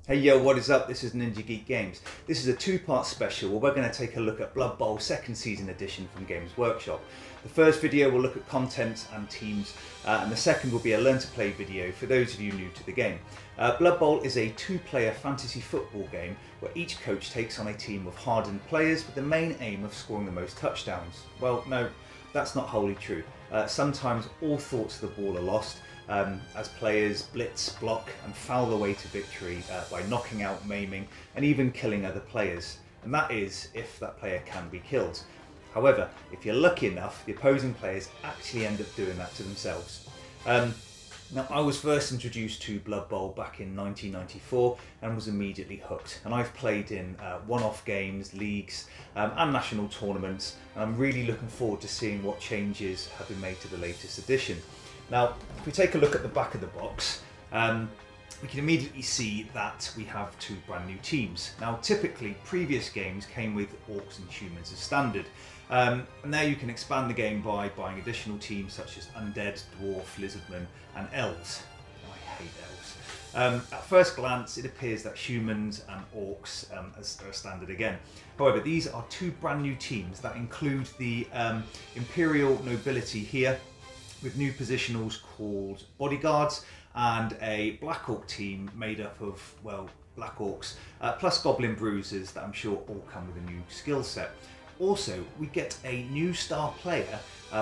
Hey yo, what is up? This is Ninja Geek Games. This is a two-part special where we're going to take a look at Blood Bowl 2nd Season Edition from Games Workshop. The first video will look at content and teams, and the second will be a learn to play video for those of you new to the game. Blood Bowl is a two-player fantasy football game where each coach takes on a team of hardened players with the main aim of scoring the most touchdowns. Well, no, that's not wholly true. Sometimes all thoughts of the ball are lost, as players blitz, block and foul their way to victory by knocking out, maiming and even killing other players. And that is if that player can be killed. However, if you're lucky enough, the opposing players actually end up doing that to themselves. Now, I was first introduced to Blood Bowl back in 1994 and was immediately hooked. And I've played in one-off games, leagues and national tournaments, and I'm really looking forward to seeing what changes have been made to the latest edition. Now, if we take a look at the back of the box, we can immediately see that we have two brand new teams. Now, typically, previous games came with orcs and humans as standard. And now you can expand the game by buying additional teams such as undead, dwarf, lizardmen and elves. Oh, I hate elves. At first glance, it appears that humans and orcs are standard again. However, these are two brand new teams that include the Imperial Nobility here, with new positionals called Bodyguards and a Black Orc team made up of, well, Black Orcs, plus Goblin Bruisers that I'm sure all come with a new skill set. Also, we get a new star player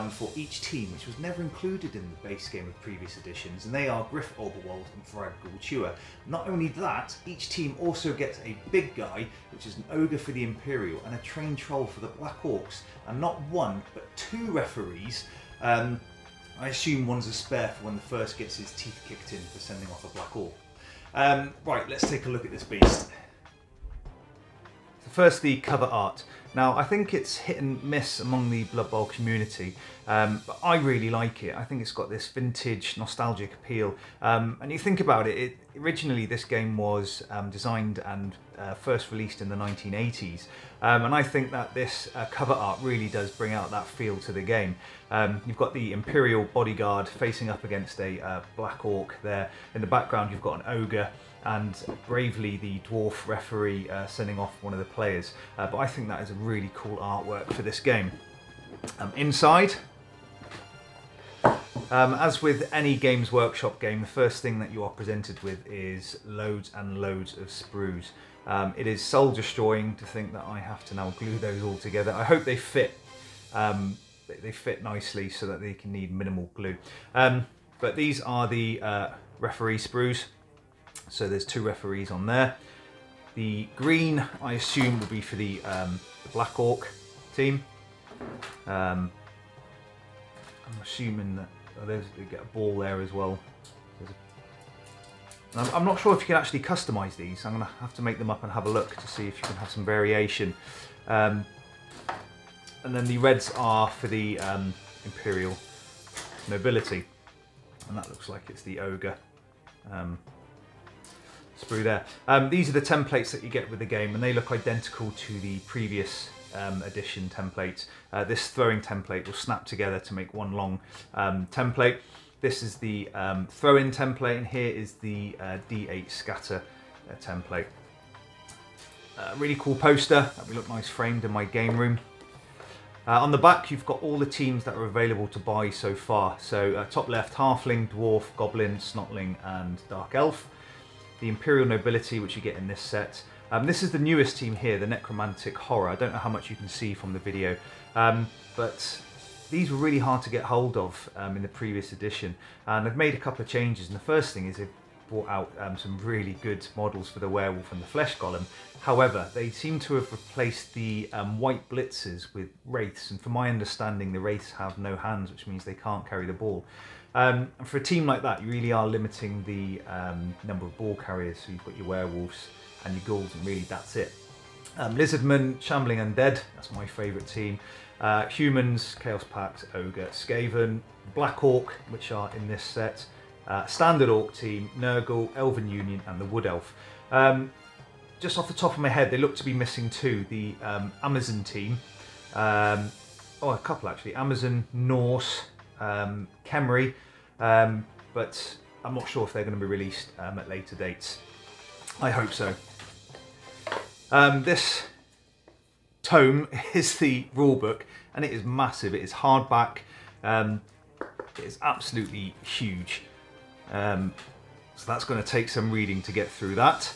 for each team, which was never included in the base game of previous editions, and they are Griff Oberwald and Thraggle Chewer. Not only that, each team also gets a big guy, which is an ogre for the Imperial, and a trained troll for the Black Orcs, and not one, but two referees. I assume one's a spare for when the first gets his teeth kicked in for sending off a Black Orc. Right, let's take a look at this beast. So first, the cover art. Now, I think it's hit and miss among the Blood Bowl community, but I really like it. I think it's got this vintage, nostalgic appeal. And you think about it, originally this game was designed and first released in the 1980s. And I think that this cover art really does bring out that feel to the game. You've got the Imperial Bodyguard facing up against a Black Orc there. In the background, you've got an ogre, and bravely the dwarf referee sending off one of the players. But I think that is a really cool artwork for this game. Inside, as with any Games Workshop game, the first thing that you are presented with is loads and loads of sprues. It is soul destroying to think that I have to now glue those all together. I hope they fit. They fit nicely so that they can need minimal glue. But these are the referee sprues. So there's two referees on there. The green, I assume, will be for the Black Orc team. I'm assuming that they get a ball there as well. I'm not sure if you can actually customise these. I'm going to have to make them up and have a look to see if you can have some variation. And then the reds are for the Imperial Nobility. And that looks like it's the ogre. Sprue there. These are the templates that you get with the game, and they look identical to the previous edition templates. This throwing template will snap together to make one long template. This is the throw-in template, and here is the D8 scatter template. Really cool poster that will look nice framed in my game room. On the back, you've got all the teams that are available to buy so far. So top left, Halfling, Dwarf, Goblin, Snotling and Dark Elf. The Imperial Nobility, which you get in this set. This is the newest team here, the Necromantic Horror. I don't know how much you can see from the video, but these were really hard to get hold of in the previous edition, and they've made a couple of changes. And the first thing is they've brought out some really good models for the werewolf and the flesh golem. However, they seem to have replaced the white blitzers with wraiths, and from my understanding, the wraiths have no hands, which means they can't carry the ball. And for a team like that, you really are limiting the number of ball carriers. So you've got your werewolves and your ghouls, and really that's it. Lizardmen, Shambling Undead, that's my favourite team. Humans, Chaos Pact, Ogre, Skaven, Black Orc, which are in this set. Standard Orc team, Nurgle, Elven Union and the Wood Elf. Just off the top of my head, they look to be missing two. The Amazon team, a couple actually, Amazon, Norse, Khemri, but I'm not sure if they're going to be released at later dates. I hope so. This tome is the rulebook, and it is massive. It is hardback. It is absolutely huge. So that's going to take some reading to get through that.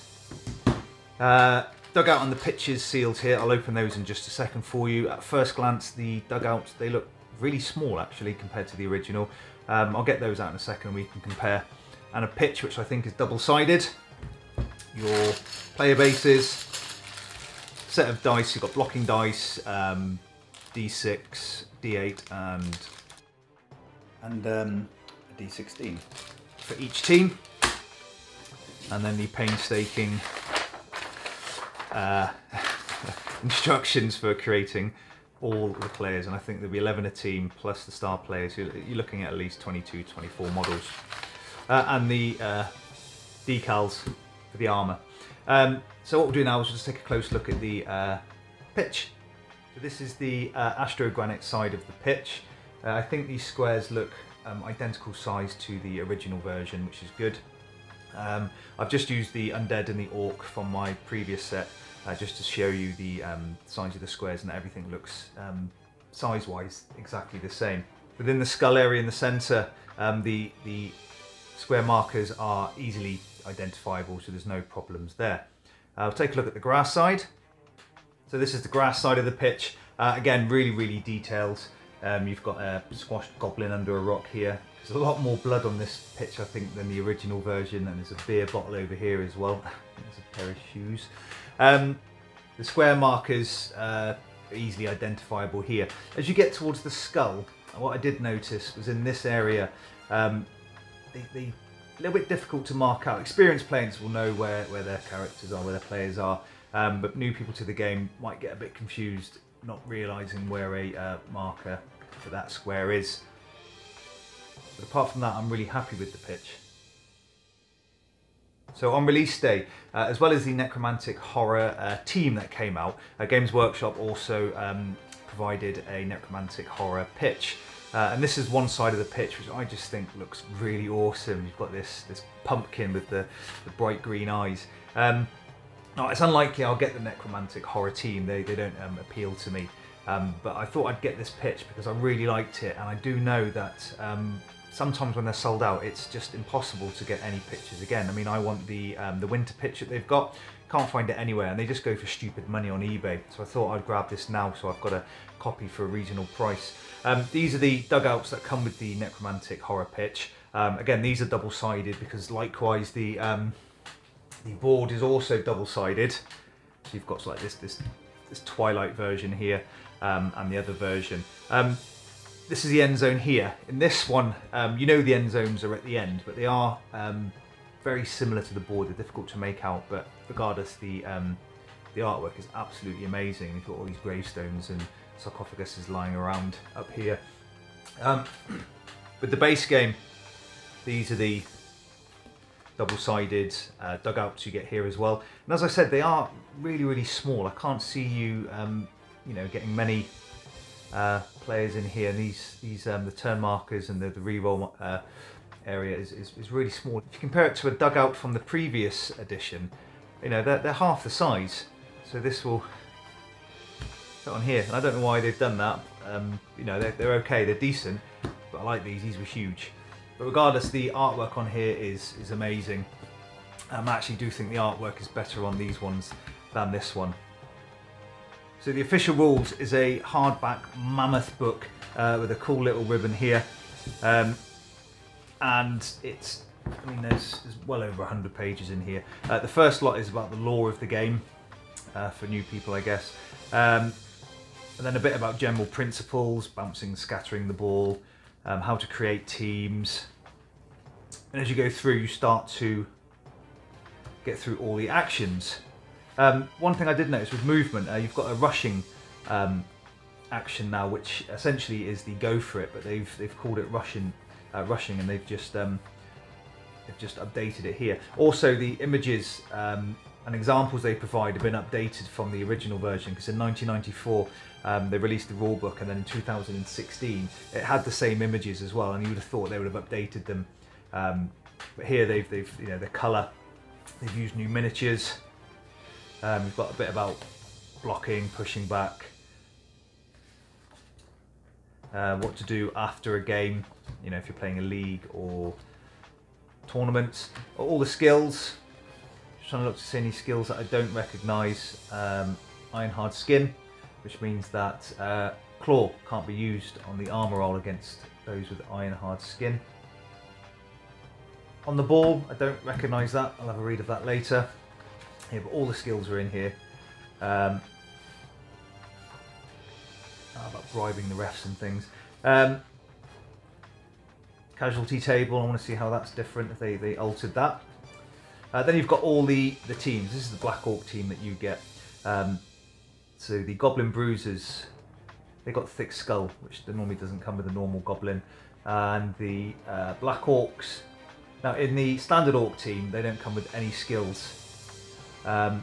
Dugout and the pitches sealed here. I'll open those in just a second for you. At first glance, the dugouts, they look really small actually compared to the original. I'll get those out in a second and we can compare. And a pitch, which I think is double-sided. Your player bases, set of dice. You've got blocking dice, D6, D8, and a D16 for each team. And then the painstaking instructions for creating all the players, and I think there'll be 11 a team plus the star players. You're looking at least 22, 24 models. And the decals for the armour. So what we'll do now is just take a close look at the pitch. So this is the astrogranite side of the pitch. I think these squares look identical size to the original version, which is good. I've just used the undead and the orc from my previous set just to show you the size of the squares, and everything looks size-wise exactly the same. Within the skull area in the centre, the square markers are easily identifiable, so there's no problems there. I'll take a look at the grass side. So this is the grass side of the pitch. Again, really detailed. You've got a squashed goblin under a rock here. There's a lot more blood on this pitch, I think, than the original version, and there's a beer bottle over here as well. There's a pair of shoes. The square markers are easily identifiable here. As you get towards the skull, what I did notice was in this area, they a little bit difficult to mark out. Experienced players will know where their characters are, where their players are, but new people to the game might get a bit confused, not realising where a marker for that square is. But apart from that, I'm really happy with the pitch. So on release day, as well as the Necromantic Horror team that came out, Games Workshop also provided a Necromantic Horror pitch. And this is one side of the pitch, which I just think looks really awesome. You've got this pumpkin with the bright green eyes. Now, it's unlikely I'll get the Necromantic Horror team. They don't appeal to me. But I thought I'd get this pitch because I really liked it, and I do know that sometimes when they're sold out, it's just impossible to get any pictures again. I mean, I want the winter pitch that they've got. Can't find it anywhere, and they just go for stupid money on eBay. So I thought I'd grab this now, so I've got a copy for a reasonable price. These are the dugouts that come with the Necromantic Horror pitch. Again, these are double-sided because likewise the board is also double-sided. So you've got like this Twilight version here, and the other version. This is the end zone here. In this one, you know the end zones are at the end, but they are very similar to the board. They're difficult to make out, but regardless, the artwork is absolutely amazing. You've got all these gravestones and sarcophaguses lying around up here. With the base game, these are the double-sided dugouts you get here as well. And as I said, they are really small. I can't see you, you know, getting many players in here. These the turn markers and the reroll area is really small. If you compare it to a dugout from the previous edition, you know, they're half the size. So this will fit on here, and I don't know why they've done that. You know, they're okay, they're decent, but I like these were huge. But regardless, the artwork on here is amazing. I actually do think the artwork is better on these ones than this one. So the official rules is a hardback mammoth book with a cool little ribbon here. And it's, I mean, there's well over 100 pages in here. The first lot is about the lore of the game, for new people, I guess. And then a bit about general principles, bouncing, scattering the ball, how to create teams. And as you go through, you start to get through all the actions. One thing I did notice with movement, you've got a rushing action now, which essentially is the go for it, but they've called it rushing, and they've just updated it here. Also, the images and examples they provide have been updated from the original version, because in 1994 they released the rulebook, and then in 2016 it had the same images as well, and you would have thought they would have updated them. But here they've you know, the colour They've used new miniatures. We've got a bit about blocking, pushing back, what to do after a game, you know, if you're playing a league or tournaments. All the skills, just trying to look to see any skills that I don't recognise. Iron Hard Skin, which means that Claw can't be used on the armour roll against those with Iron Hard Skin. On the ball, I don't recognise that, I'll have a read of that later. Yeah, but all the skills are in here. How about bribing the refs and things. Casualty table, I want to see how that's different, if they altered that. Then you've got all the teams. This is the Black Orc team that you get. So the Goblin Bruisers, they got Thick Skull, which normally doesn't come with a normal Goblin. And the Black Orcs, now in the Standard Orc team, they don't come with any skills. But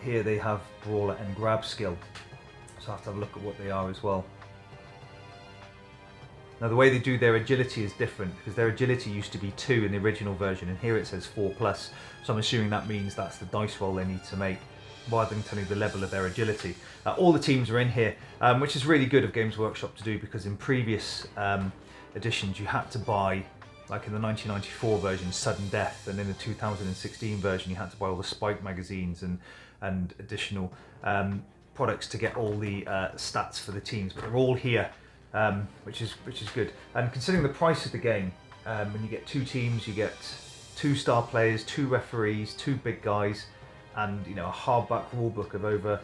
here they have Brawler and Grab skill. So I have to have a look at what they are as well. Now the way they do their agility is different, because their agility used to be 2 in the original version, and here it says 4+. So I'm assuming that means that's the dice roll they need to make, rather than telling you the level of their agility. All the teams are in here, which is really good of Games Workshop to do, because in previous editions you had to buy, like in the 1994 version, Sudden Death, and in the 2016 version you had to buy all the Spike magazines and additional products to get all the stats for the teams, but they're all here, which is good. And considering the price of the game, when you get 2 teams, you get 2 star players, 2 referees, 2 big guys, and you know, a hardback rulebook of over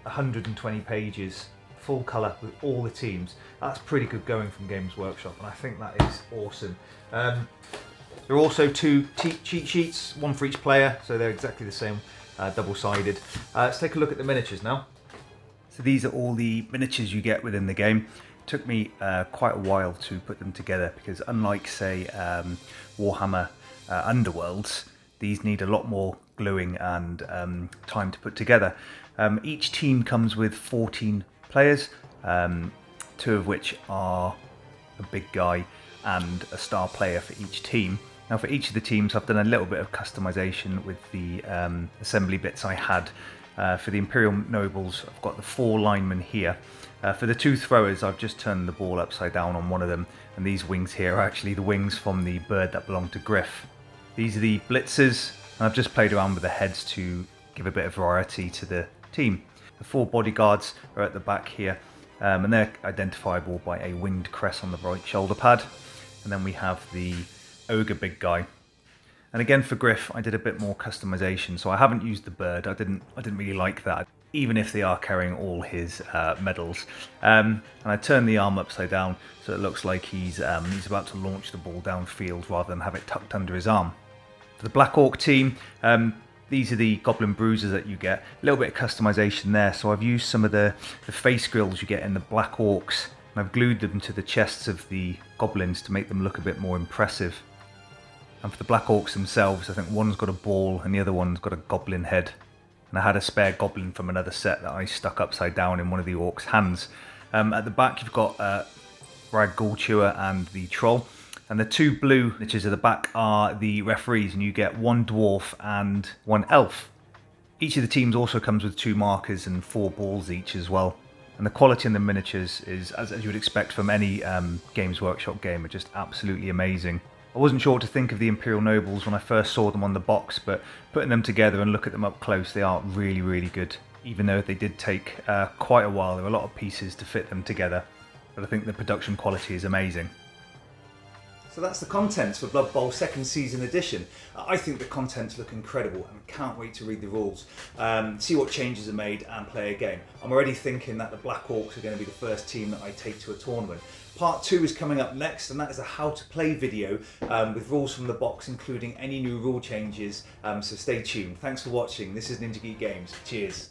120 pages, full colour with all the teams. That's pretty good going from Games Workshop, and I think that is awesome. There are also 2 cheat sheets, 1 for each player, so they're exactly the same, double-sided. Let's take a look at the miniatures now. So these are all the miniatures you get within the game. It took me quite a while to put them together, because unlike, say, Warhammer Underworlds, these need a lot more gluing and time to put together. Each team comes with 14 players, 2 of which are a big guy and a star player for each team. Now for each of the teams I've done a little bit of customization with the assembly bits I had. For the Imperial Nobles I've got the 4 linemen here. For the 2 throwers I've just turned the ball upside down on one of them, and these wings here are actually the wings from the bird that belonged to Griff. These are the blitzers, and I've just played around with the heads to give a bit of variety to the team. The 4 bodyguards are at the back here, and they're identifiable by a winged crest on the right shoulder pad. And then we have the ogre big guy. And again for Griff I did a bit more customization, so I haven't used the bird. I didn't really like that, even if they are carrying all his medals. And I turned the arm upside down so it looks like he's about to launch the ball downfield rather than have it tucked under his arm. For the Black Orc team, these are the Goblin Bruisers that you get. A little bit of customization there, so I've used some of the face grills you get in the Black Orcs, and I've glued them to the chests of the goblins to make them look a bit more impressive. And for the Black Orcs themselves, I think one's got a ball and the other one's got a goblin head. And I had a spare goblin from another set that I stuck upside down in one of the orcs' hands. At the back you've got Rag Ghoul Chewer and the Troll. And the 2 blue niches at the back are the referees, and you get 1 dwarf and 1 elf. Each of the teams also comes with 2 markers and 4 balls each as well. And the quality in the miniatures is, as you would expect from any Games Workshop game, are just absolutely amazing. I wasn't sure what to think of the Imperial Nobles when I first saw them on the box, but putting them together and look at them up close, they are really, really good. Even though they did take quite a while, there were a lot of pieces to fit them together, but I think the production quality is amazing. So that's the contents for Blood Bowl 2nd Season Edition. I think the contents look incredible and can't wait to read the rules, see what changes are made and play a game. I'm already thinking that the Black Orcs are going to be the first team that I take to a tournament. Part 2 is coming up next, and that is a how to play video with rules from the box, including any new rule changes, so stay tuned. Thanks for watching. This is Ninja Geek Games. Cheers.